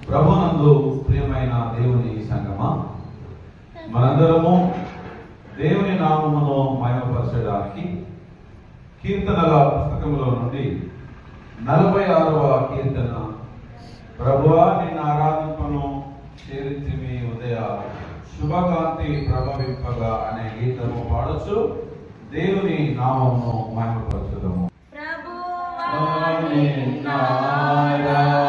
ప్రభునందు ప్రియమైన దేవుని సంగమా, మనందరము దేవుని నామమును మహిమపరచడానికి కీర్తనల పుస్తకంలో నుండి 46వ కీర్తన, ప్రభువా నిన్ను ఆరాధింపను చేరితిమి ఉదయ శుభకాంతి ప్రభవింపగా అనే గీతము పాడొచ్చు. దేవుని నామమును మహిమపరచుదాము. ప్రభువా నిన్ను ఆరాధింపను